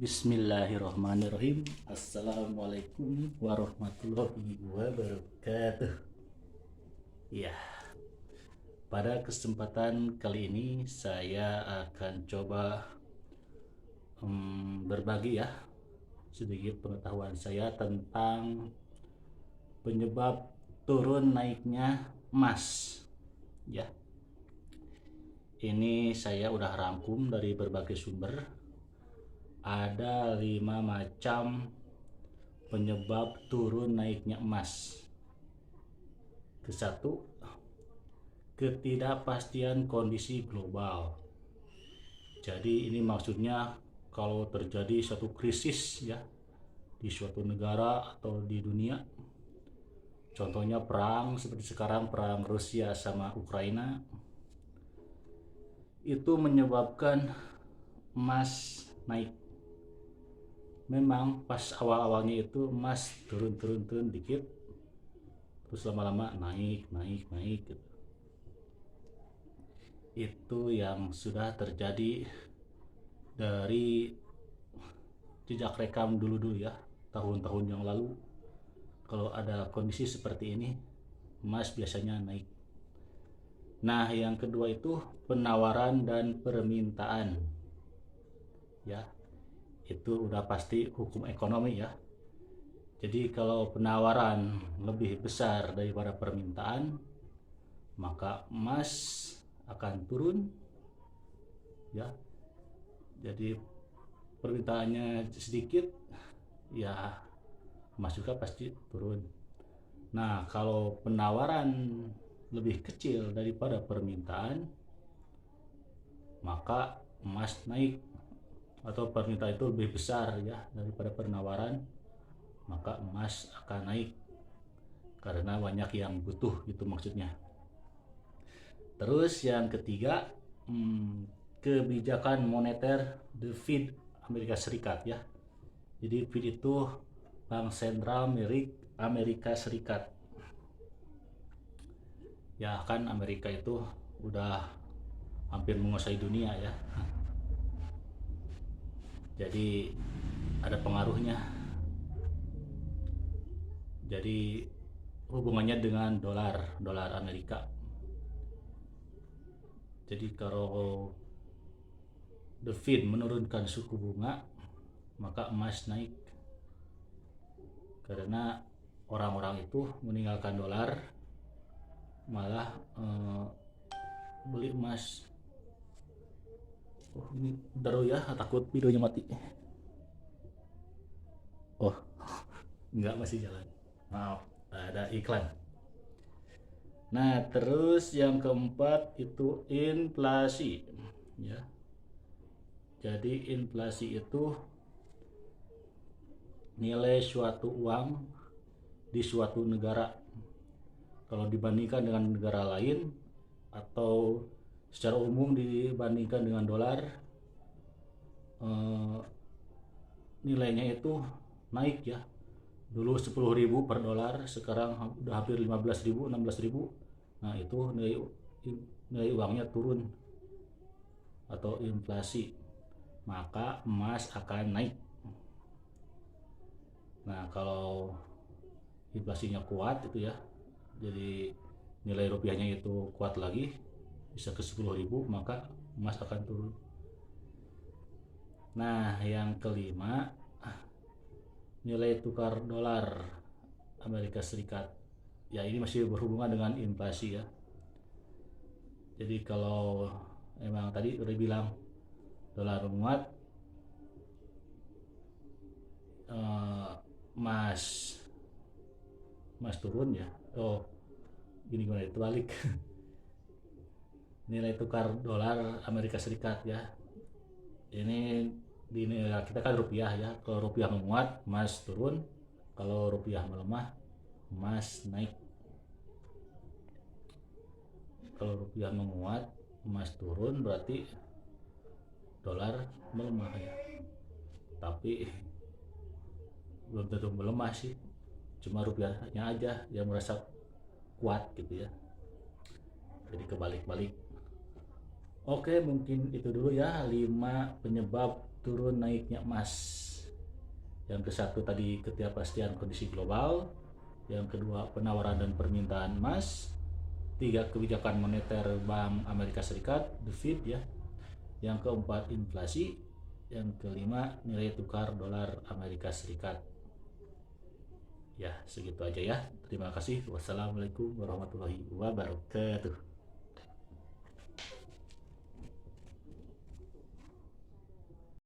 Bismillahirrahmanirrahim. Assalamualaikum warahmatullahi wabarakatuh. Ya, pada kesempatan kali ini saya akan coba berbagi ya sedikit pengetahuan saya tentang penyebab turun naiknya emas. Ya, ini saya udah rangkum dari berbagai sumber. Ada 5 macam penyebab turun naiknya emas. Kesatu, ketidakpastian kondisi global. Jadi ini maksudnya kalau terjadi suatu krisis ya di suatu negara atau di dunia. Contohnya perang seperti sekarang, perang Rusia sama Ukraina. Itu menyebabkan emas naik. Memang pas awal-awalnya itu emas turun dikit, terus lama-lama naik gitu. Itu yang sudah terjadi dari jejak rekam dulu ya, tahun-tahun yang lalu. Kalau ada kondisi seperti ini, emas biasanya naik. Nah, yang kedua itu penawaran dan permintaan. Ya, itu udah pasti hukum ekonomi ya. Jadi kalau penawaran lebih besar daripada permintaan, maka emas akan turun ya. Jadi permintaannya sedikit ya, emas juga pasti turun. Nah, kalau penawaran lebih kecil daripada permintaan, maka emas naik. Atau permintaan itu lebih besar ya daripada penawaran, maka emas akan naik karena banyak yang butuh gitu maksudnya. Terus yang ketiga, kebijakan moneter the Fed Amerika Serikat ya. Jadi Fed itu Bank Sentral Amerika Serikat. Ya kan Amerika itu udah hampir menguasai dunia ya. Jadi ada pengaruhnya. Jadi hubungannya dengan dolar Amerika. Jadi kalau the Fed menurunkan suku bunga, maka emas naik. Karena orang-orang itu meninggalkan dolar, malah beli emas. Oh, ini bentar ya, takut videonya mati. Oh, enggak, masih jalan. Maaf, ada iklan. Nah, terus yang keempat itu inflasi. Ya. Jadi inflasi itu nilai suatu uang di suatu negara. Kalau dibandingkan dengan negara lain atau secara umum dibandingkan dengan dolar, nilainya itu naik ya. Dulu 10.000 per dolar, sekarang udah hampir 15.000, 16.000. Nah, itu nilai uangnya turun atau inflasi, maka emas akan naik. Nah, kalau inflasinya kuat itu ya, jadi nilai rupiahnya itu kuat lagi, bisa ke 10.000, maka emas akan turun. Nah, yang kelima, nilai tukar dolar Amerika Serikat. Ya, ini masih berhubungan dengan inflasi ya. Jadi kalau emang tadi udah bilang dolar menguat, emas turun ya. Oh, gini gimana itu balik. Nilai tukar dolar Amerika Serikat ya. Ini di negara kita kan rupiah ya. Kalau rupiah menguat, emas turun. Kalau rupiah melemah, emas naik. Kalau rupiah menguat, emas turun, berarti dolar melemah ya. Tapi belum tentu melemah sih, cuma rupiahnya aja yang merasa kuat gitu ya. Jadi kebalik-balik. Oke, mungkin itu dulu ya 5 penyebab turun naiknya emas. Yang ke satu tadi ketidakpastian kondisi global, yang kedua penawaran dan permintaan emas, tiga kebijakan moneter Bank Amerika Serikat, the Fed ya, yang keempat inflasi, yang kelima nilai tukar dolar Amerika Serikat. Ya segitu aja ya, terima kasih. Wassalamualaikum warahmatullahi wabarakatuh.